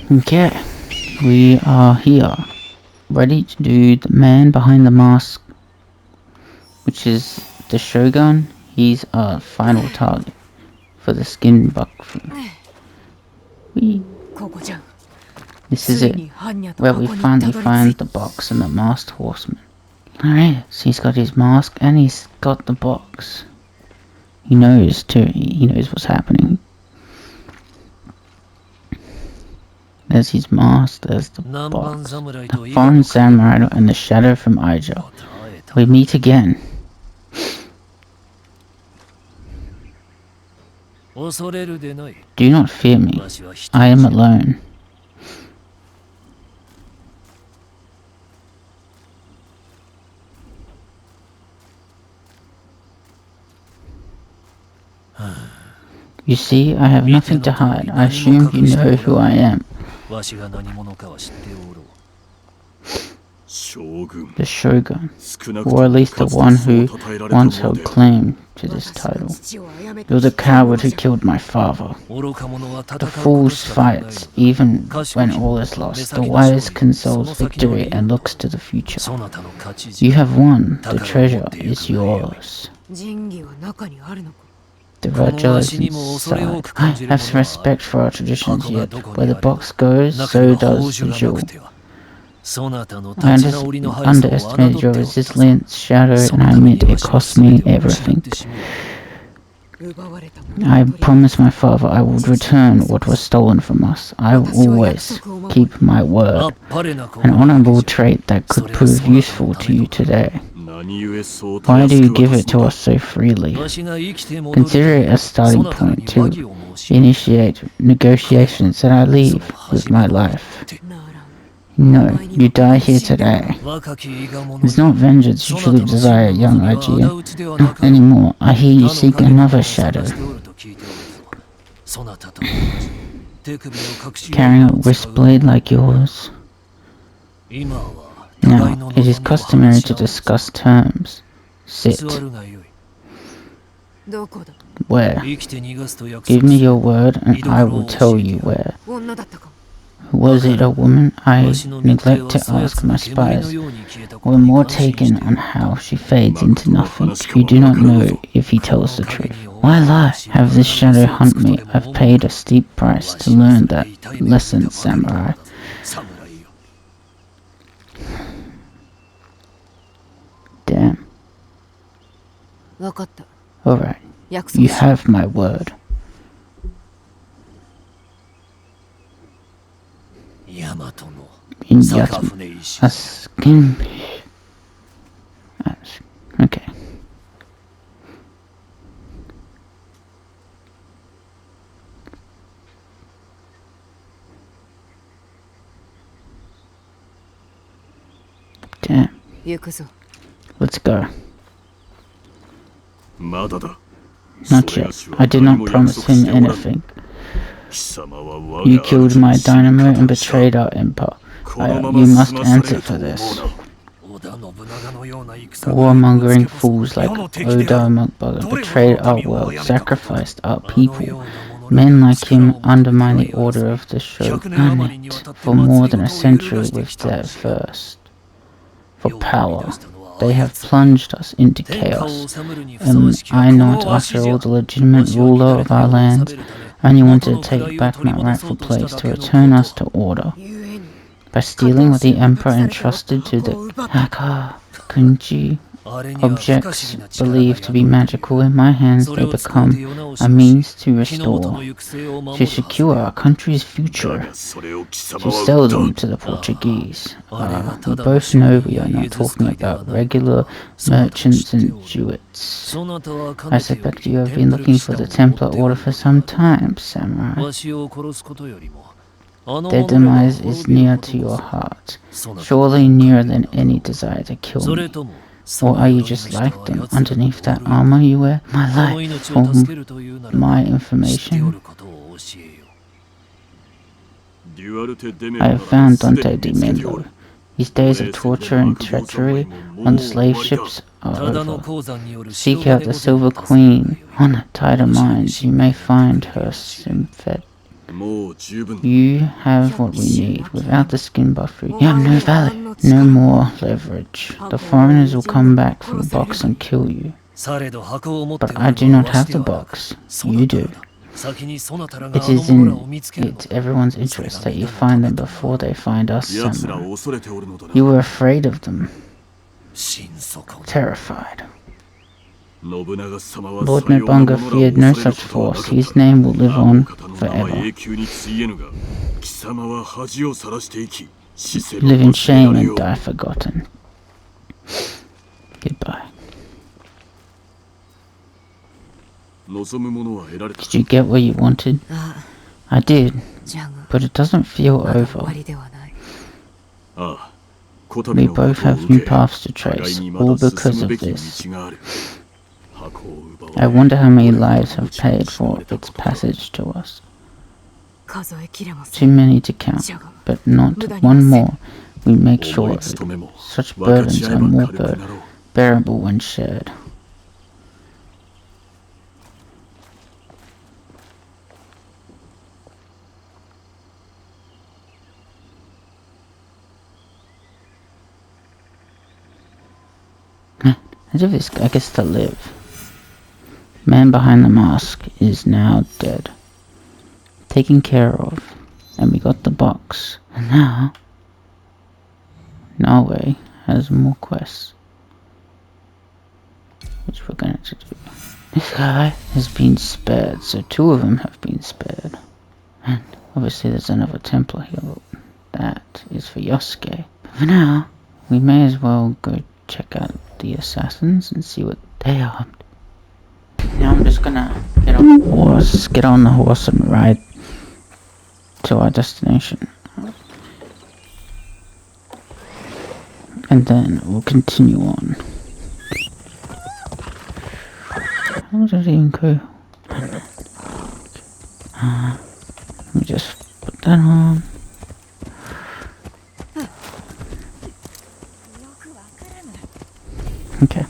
Okay, we are here, ready to do the man behind the mask, which is the Shogun. He's our final target for the skin buck. This is it, where we finally find the box and the masked horseman. Alright, so he's got his mask and he's got the box. He knows too, he knows what's happening. There's his mask, there's the box, the foreign samurai and the shadow from Aijo. We meet again. Do not fear me, I am alone. You see, I have nothing to hide. I assume you know who I am. The Shogun, or at least the one who once held claim to this title. You're the coward who killed my father. The fool's fights, even when all is lost. The wise consoles victory and looks to the future. You have won. The treasure is yours. The Raja is inside. Have some respect for our traditions, yet where the box goes, so does the jewel. I underestimated your resilience, Shadow, and I admit it cost me everything. I promised my father I would return what was stolen from us. I will always keep my word. An honorable trait that could prove useful to you today. Why do you give it to us so freely? Consider it a starting point to initiate negotiations that I leave with my life. No, you die here today. It's not vengeance you truly desire, young Aijia. Not anymore. I hear you seek another shadow. Carrying a wrist blade like yours. Now, it is customary to discuss terms. Sit. Where? Give me your word and I will tell you where. Was it a woman? I neglect to ask my spies. We're more taken on how she fades into nothing. You do not know if he tells the truth. Why lie? Have this shadow hunt me. I've paid a steep price to learn that lesson, samurai. Damn. Alright. You have my word. In Yamato. A skin. Okay. Damn. Let's go. Not yet. I did not promise him anything. You killed my dynamo and betrayed our empire. You must answer for this. Warmongering fools like Oda Mukbaga betrayed our world, sacrificed our people. Men like him undermine the order of the shogunate for more than a century with their thirst for power. They have plunged us into chaos. Am I not, after all, the legitimate ruler of our lands? I only wanted to take back my rightful place, to return us to order. By stealing what the emperor entrusted to the Kunji, objects believed to be magical in my hands, they become a means to restore, to secure our country's future, to sell them to the Portuguese. We both know we are not talking about regular merchants and Jewets. I suspect you have been looking for the Templar Order for some time, samurai. Their demise is near to your heart, surely nearer than any desire to kill me. Or are you just like them, underneath that armor you wear? My life, for my information. I have found Dante di Melo. His days of torture and treachery on the slave ships are over. Seek out the Silver Queen. On tighter minds, you may find her sympathetic. You have what we need. Without the skin buffer, you have no value. No more leverage. The foreigners will come back for the box and kill you. But I do not have the box. You do. It is in everyone's interest that you find them before they find us, samurai. You were afraid of them. Terrified. Lord Nobunga feared no such force. His name will live on forever. Live in shame and die forgotten. Goodbye. Did you get what you wanted? I did, but it doesn't feel over. We both have new paths to trace, all because of this. I wonder how many lives have paid for its passage to us. Too many to count, but not one more. We make sure of it. Such burdens are more bearable when shared. As if this guy gets to live. Man behind the mask is now dead. Taken care of. And we got the box. And now Norway has more quests. Which we're going to do. This guy has been spared, so 2 of them have been spared. And obviously there's another Templar here. That is for Yosuke. But for now, we may as well go check out the assassins and see what they are. Now I'm just gonna get on the horse and ride to our destination. And then we'll continue on. How does it even go? Let me just put that on. Okay.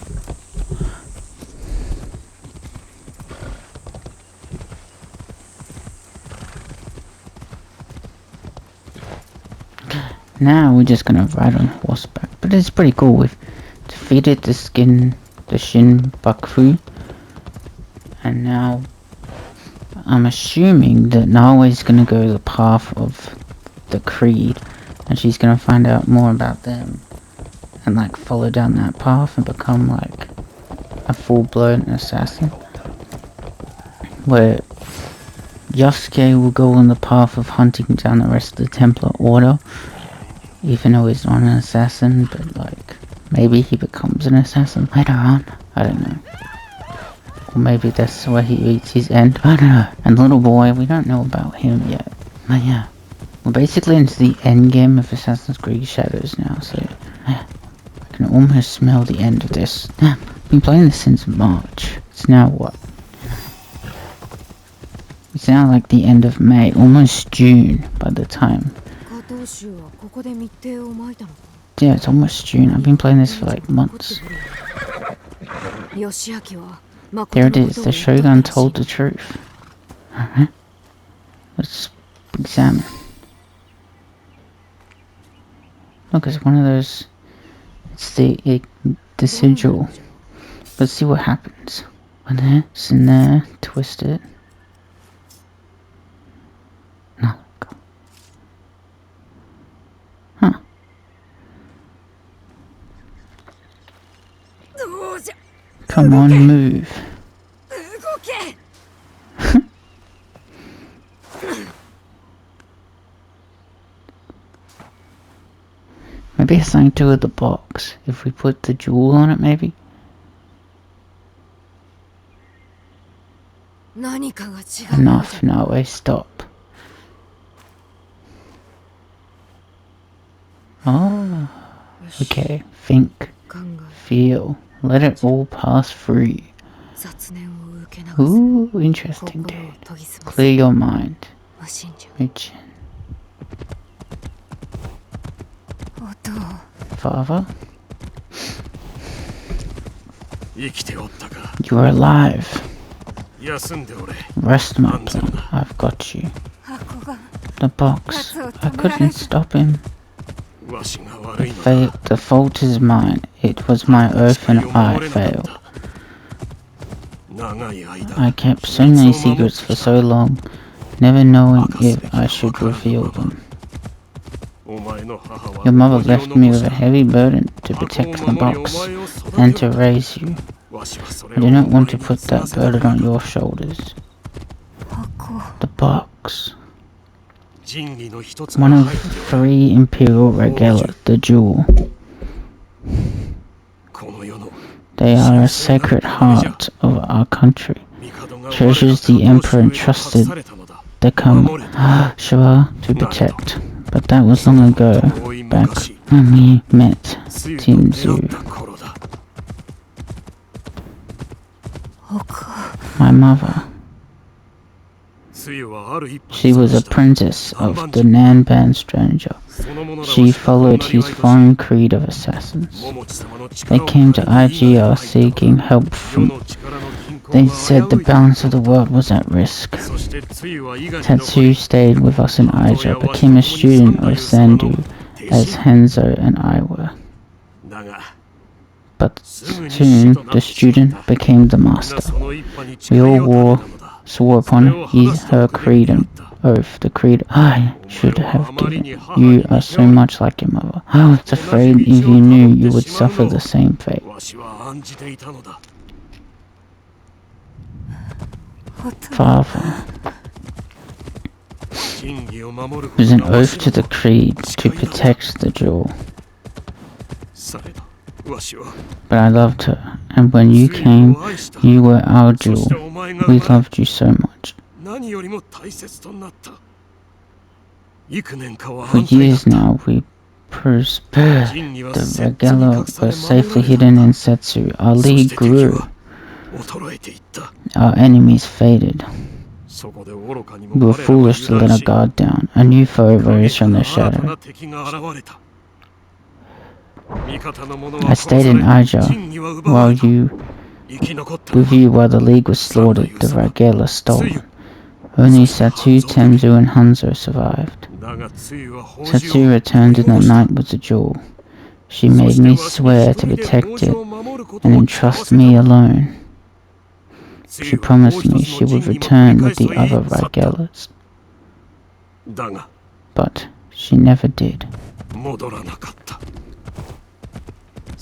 Now we're just gonna ride on horseback, but it's pretty cool. We've defeated the Shin Bakufu, and now I'm assuming that Naoe's gonna go the path of the Creed, and she's gonna find out more about them, and like follow down that path and become like a full-blown assassin. Where Yosuke will go on the path of hunting down the rest of the Templar Order. Even though he's not an assassin, but like, maybe he becomes an assassin later on. I don't know. Or maybe that's where he meets his end. I don't know. And little boy, we don't know about him yet. But yeah. We're basically into the end game of Assassin's Creed Shadows now, so yeah. I can almost smell the end of this. Damn, I've been playing this since March. It's now what? It's now like the end of May, almost June by the time. Yeah, it's almost June. I've been playing this for like months. There it is. The Shogun told the truth. Let's examine. Look, it's one of those. It's the sigil. Let's see what happens. One there, it's in there. Twist it. No. Huh. Come on, move. Maybe it's something to do with the box. If we put the jewel on it, maybe? Enough, no, stop. Oh, okay. Think, feel, let it all pass through you. Ooh, interesting, dude. Clear your mind. Reach in. Father? You are alive. Rest, my plan. I've got you. The box. I couldn't stop him. The fault is mine. It was my oath and I failed. I kept so many secrets for so long, never knowing if I should reveal them. Your mother left me with a heavy burden to protect the box and to raise you. I do not want to put that burden on your shoulders. The box. One of 3 Imperial Regala, the jewel. They are a sacred heart of our country. Treasures the Emperor entrusted the Shiva to protect. But that was long ago, back when we met Tinzu. My mother. She was a princess of the Nanban stranger. She followed his foreign creed of assassins. They came to IGR seeking help from... They said the balance of the world was at risk. Tetsu stayed with us in Aija, became a student of Sandu, as Hanzo and I were. But soon the student became the master. We all swore upon her creed and oath, the creed I should have given. You are so much like your mother. I was afraid if you knew you would suffer the same fate. Father. It was an oath to the creed to protect the jewel. But I loved her, and when you came, you were our jewel. We loved you so much. For years now, we prospered. The Regala were safely hidden in Setsu. Our league grew. Our enemies faded. We were foolish to let our guard down. A new foe rose from the shadow. I stayed in Aija with you while the League was slaughtered, the Regala stolen. Only Satu, Tenzu, and Hanzo survived. Satu returned in the night with the jewel. She made me swear to protect it and entrust me alone. She promised me she would return with the other Regalas. But she never did.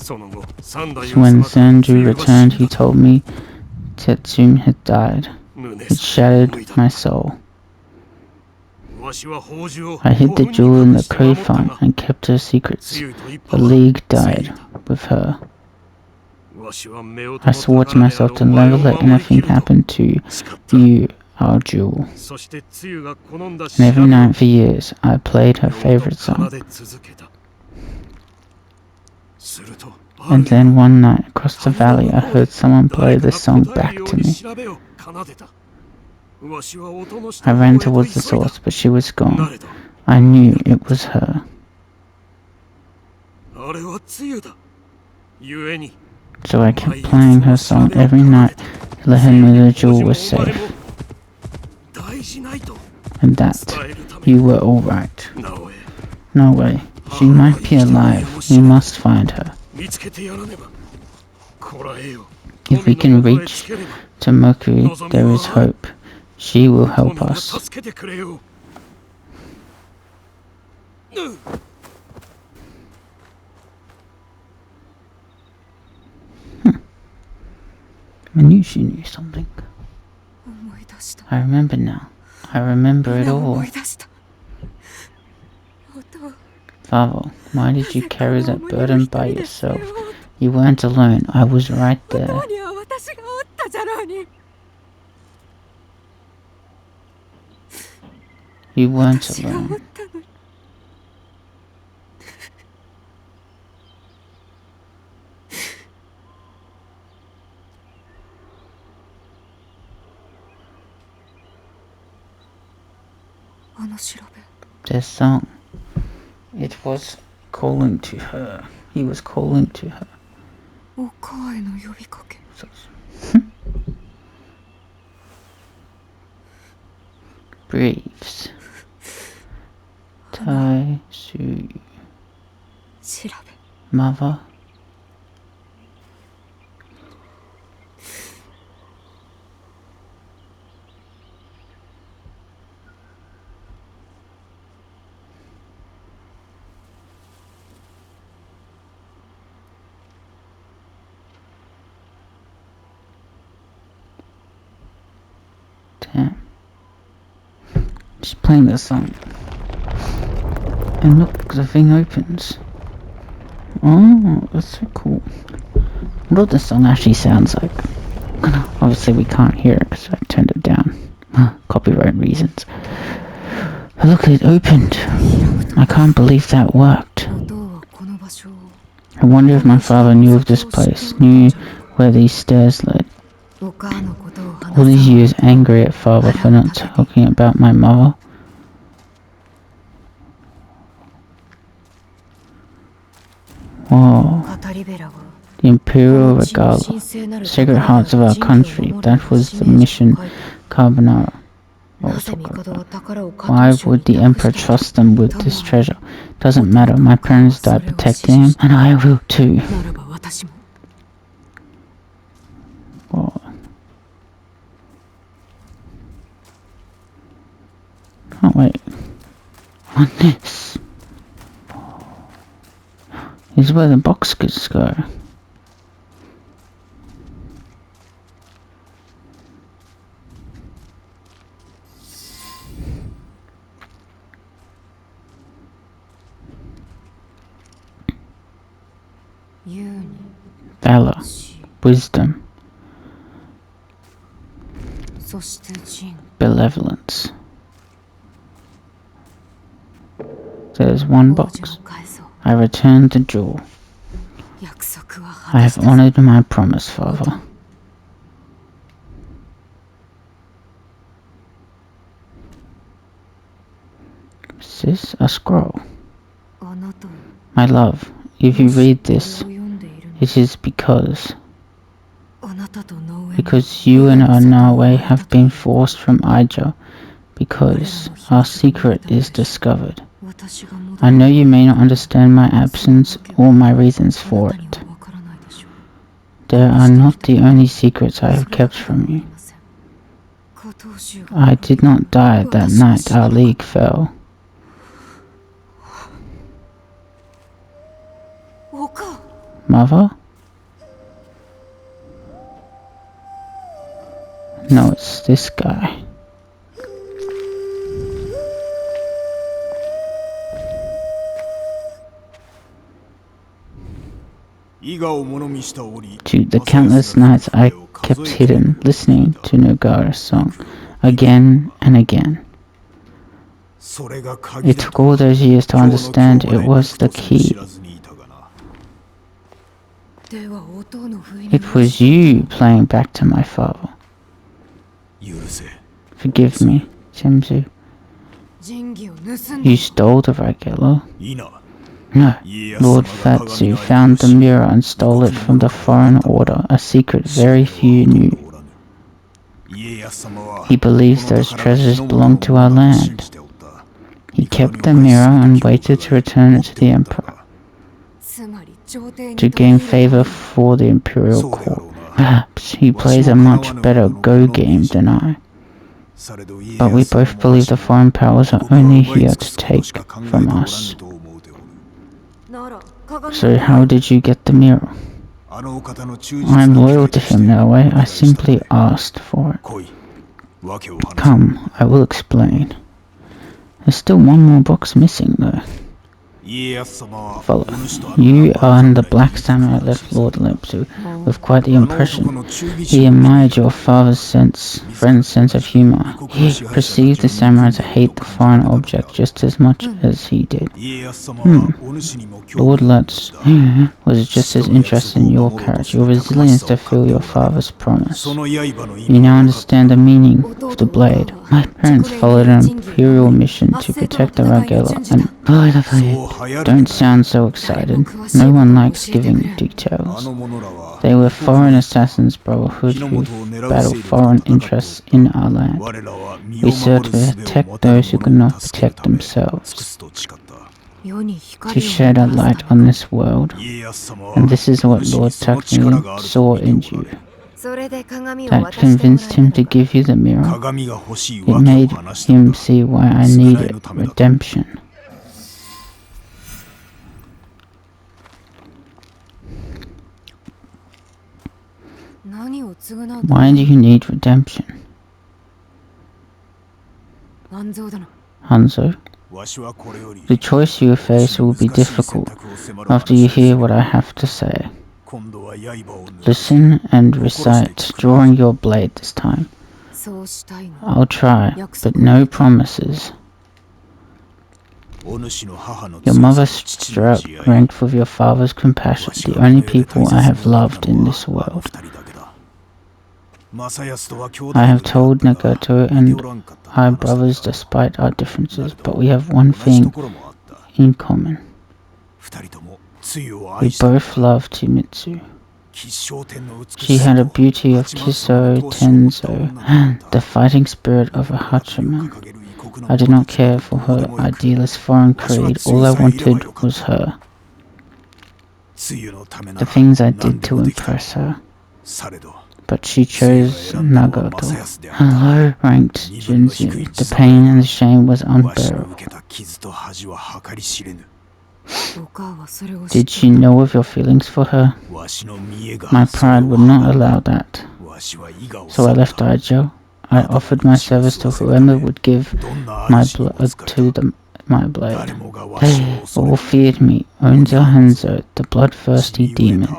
When Sanju returned, he told me Tetsum had died. It shattered my soul. I hid the jewel in the Koifan and kept her secrets. The League died with her. I swore to myself to never let anything happen to you, our jewel. And every night for years, I played her favorite song. And then one night, across the valley, I heard someone play this song back to me. I ran towards the source, but she was gone. I knew it was her. So I kept playing her song every night to let her know the jewel was safe. And that you were alright. No way. She might be alive. We must find her. If we can reach Tomoku, there is hope. She will help us. I knew she knew something. I remember now. I remember it all. Father, why did you carry that burden by yourself? You weren't alone. I was right there. You weren't alone. Their song. It was calling to her. He was calling to her. Braves. I sue you. Mother. Damn. Just playing this song. And look, the thing opens. Oh, that's so cool. What this song actually sounds like. Obviously we can't hear it because I turned it down. Copyright reasons. But look, it opened. I can't believe that worked. I wonder if my father knew of this place, knew where these stairs led. All these years angry at father for not talking about my mother. Whoa. The Imperial Regala, Sacred Hearts of our country, that was the mission Carbonara. Why would the Emperor trust them with this treasure? Doesn't matter, my parents died protecting him, and I will too. Whoa. Oh wait. On this. This is where the boxes go. Valor, wisdom, benevolence. There's one box. I returned the jewel. I have honored my promise, father. Is this a scroll? My love, if you read this, it is because you and Anawe have been forced from Aija, because our secret is discovered. I know you may not understand my absence or my reasons for it. They are not the only secrets I have kept from you. I did not die that night our league fell. Mother? No, it's this guy. To the countless nights I kept hidden, listening to Nogara's song, again and again. It took all those years to understand it was the key. It was you playing back to my father. Forgive me, Shemzu. You stole the Regula. No, Lord Fatsu found the mirror and stole it from the Foreign Order, a secret very few knew. He believes those treasures belong to our land. He kept the mirror and waited to return it to the Emperor, to gain favor for the Imperial Court. Perhaps he plays a much better Go game than I. But we both believe the foreign powers are only here to take from us. So how did you get the mirror? I'm loyal to him now, I simply asked for it. Come, I will explain. There's still one more box missing though. Follow. You and the Black Samurai left Lord Lepsu with quite the impression. He admired your friend's sense of humor. He perceived the samurai to hate the foreign object just as much as he did. Lord Lutz was just as interested in your courage, your resilience to fulfill your father's promise. You now understand the meaning of the blade. My parents followed an imperial mission to protect the Regula and... Don't sound so excited. No one likes giving details. They were foreign assassins brotherhood who battle foreign interests in our land. We served to protect those who could not protect themselves. to shed a light on this world, and this is what Lord Takumi saw in you. That convinced him to give you the mirror. It made him see why I needed redemption. Why do you need redemption? Hanzo, the choice you face will be difficult after you hear what I have to say. Listen and recite, drawing your blade this time. I'll try, but no promises. Your mother's strap ranked with your father's compassion, the only people I have loved in this world. I have told Nagato and our brothers despite our differences, but we have one thing in common. We both love Chimitsu. She had a beauty of Kiso Tenzo, the fighting spirit of a Hachiman. I did not care for her idealist foreign creed, all I wanted was her. The things I did to impress her. But she chose Nagato. Her low-ranked Jinzu. The pain and the shame was unbearable. Did she know of your feelings for her? My pride would not allow that. So I left Aijo. I offered my service to whoever would give my my blade. They all feared me. Onzo Hanzo, the bloodthirsty demon.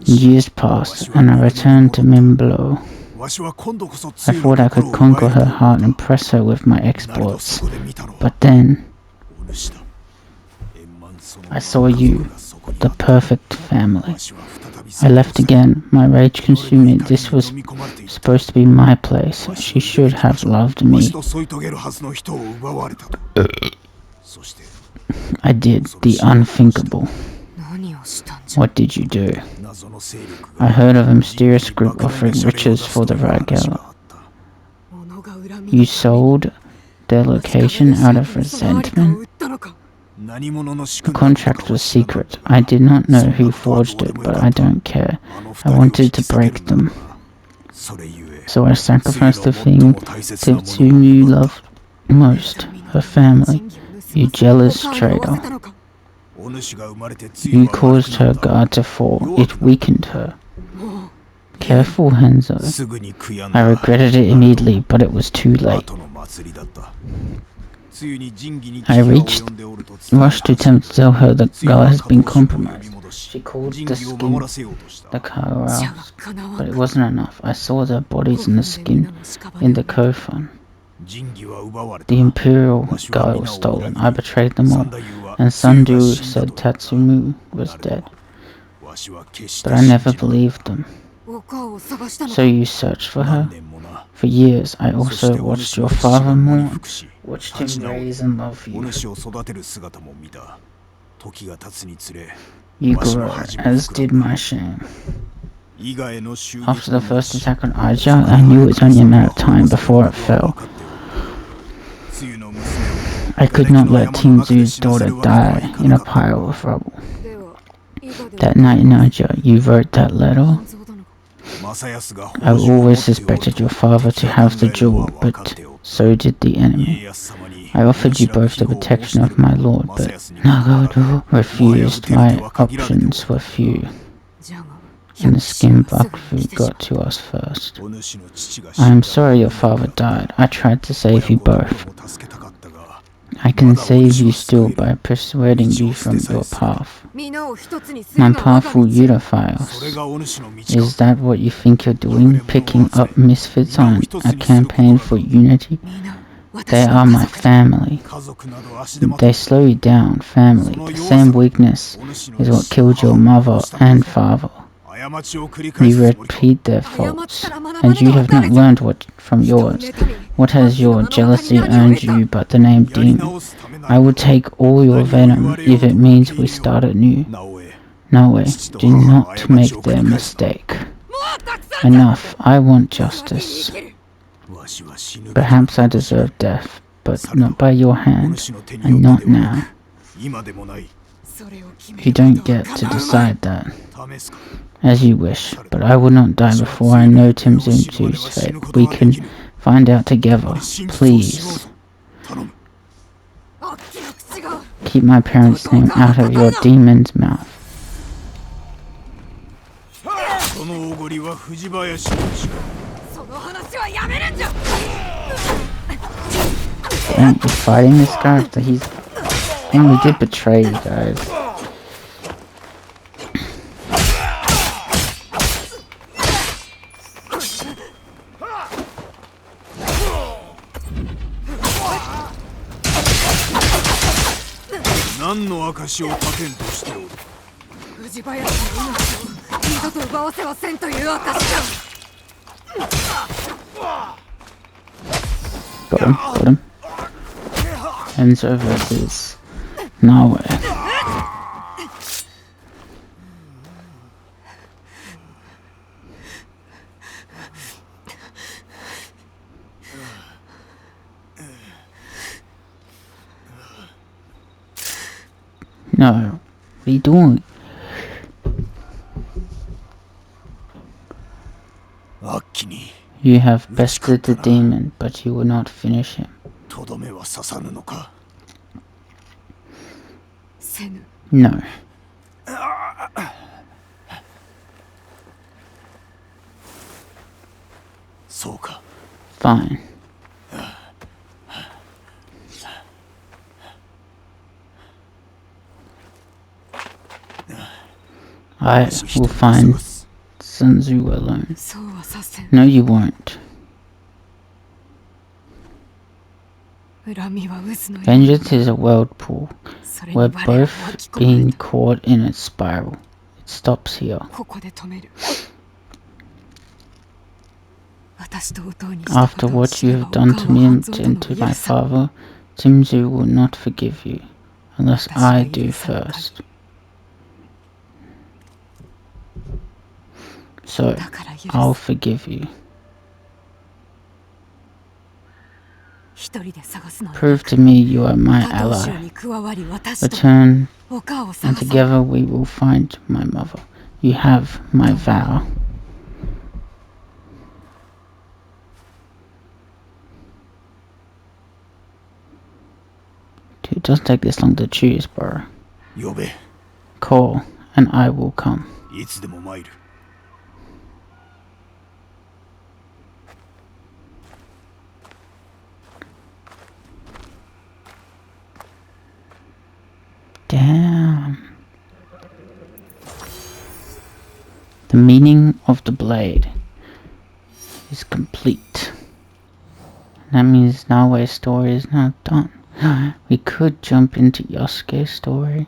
Years passed, and I returned to Mimblo. I thought I could conquer her heart and impress her with my exploits. But then, I saw you, the perfect family. I left again, my rage consumed me. This was supposed to be my place. She should have loved me. I did the unthinkable. What did you do? I heard of a mysterious group offering riches for the Ragala. You sold their location out of resentment? The contract was secret. I did not know who forged it, but I don't care. I wanted to break them. So I sacrificed the thing Tetsumu loved most, her family. You jealous traitor. You caused her guard to fall. It weakened her. Careful, Hanzo. I regretted it immediately, but it was too late. I rushed to attempt to tell her the girl has been compromised. She called the skin the Kagura's, but it wasn't enough. I saw their bodies in the skin in the Kofun. The Imperial guy was stolen. I betrayed them all, and Sandu said Tatsumu was dead. But I never believed them. So you searched for her? For years, I also watched your father mourn, watched him raise and love you. You grew, as did my shame. After the first attack on Aja, I knew it was only a matter of time before it fell. I could not let Tinzu's daughter die in a pile of rubble. That night in Aja, you wrote that letter? I always suspected your father to have the jewel, but so did the enemy. I offered you both the protection of my lord, but Nagato refused. My options were few, and the skin Bakufu got to us first. I am sorry your father died. I tried to save you both. I can save you still by persuading you from your path. My path will unify us. Is that what you think you're doing? Picking up misfits on a campaign for unity? They are my family. They slow you down, family. The same weakness is what killed your mother and father. You repeat their faults, and you have not learned from yours. What has your jealousy earned you but the name demon? I will take all your venom if it means we start anew. Naoe, do not make their mistake. Enough, I want justice. Perhaps I deserve death, but not by your hand, and not now. You don't get to decide that. As you wish, but I will not die before I know Tim Zunzu's fate. We can find out together, please. Keep my parents' name out of your demon's mouth. Don't be fighting this guy after he's... And we did betray you guys. Got him. Enzo versus Nawe. No, what are you doing? You have bested the demon, but you will not finish him. No. Fine. I will find Sunzu alone. No, you won't. Vengeance is a whirlpool. We're both being caught in its spiral. It stops here. After what you have done to me and to my father, Timzu will not forgive you, unless I do first. So, I'll forgive you. Prove to me you are my ally. Return, and together we will find my mother. You have my vow. Dude, it doesn't take this long to choose, bro. Call, and I will come. Damn. The meaning of the blade is complete. That means Nawe's story is not done. We could jump into Yosuke's story.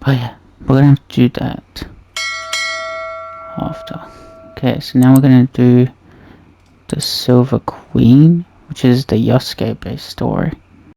Oh yeah, we're gonna have to do that after. Okay, so now we're gonna do the Silver Queen, which is the Yosuke based story.